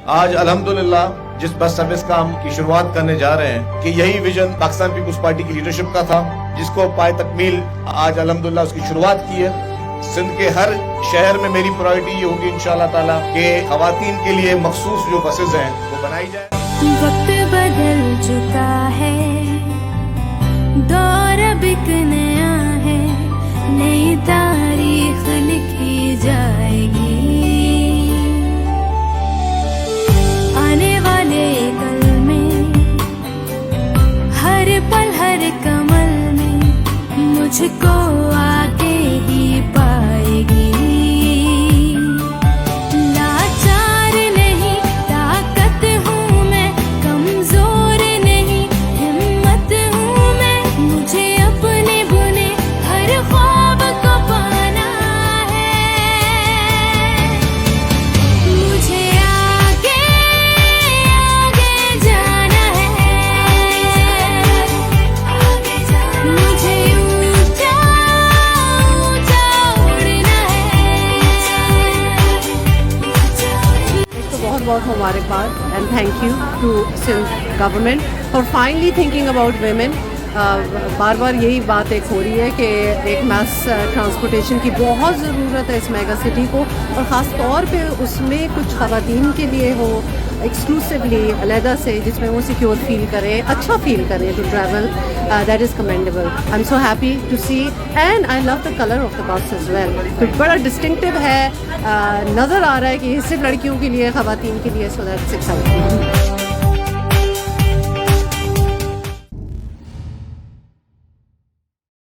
आज अल्हम्दुलिल्लाह जिस बस सर्विस का हम की शुरुआत करने जा रहे हैं कि यही विजन पाकिस्तान पीपुल्स पार्टी की लीडरशिप का था, जिसको पाए तकमील आज अल्हम्दुलिल्लाह उसकी शुरुआत की है। सिंध के हर शहर में मेरी प्रायोरिटी ये होगी इंशाअल्लाह ताला कि खवातीन के लिए मखसूस जो बसेज हैं वो बनाई जाए। वक्त बदल चुका है, दौर अब एक नया है, नई तारीख लिखी जाएगी। आने वाले कल में हर पल हर कमल में मुझको आके ही पाएगी। लाचार नहीं ताकत हूँ मैं, कमजोर नहीं हिम्मत हूँ मैं, मुझे अपने बुने हर ख्वाब को पाना है। मुझे आगे आगे जाना है, मुझे ऊंचा ऊंचा उड़ना है। तो बहुत बहुत मुबारकबाद and thank you to Sindh government for finally thinking about women. बार बार यही बात एक हो रही है कि एक मास ट्रांसपोर्टेशन की बहुत ज़रूरत है इस मेगा सिटी को, और ख़ास तौर पे उसमें कुछ ख़वातीन के लिए हो एक्सक्लूसिवली अलहदा से, जिसमें वो सिक्योर फील करें, अच्छा फील करें to travel. That is commendable. I am so happy to see and I love the colour of the bus as well. तो बड़ा डिस्टिंक्टिव है, नज़र आ रहा है कि ये सिर्फ लड़कियों के लिए, ख़वातीन के लिए, सो दैट्स एक्साइटिंग।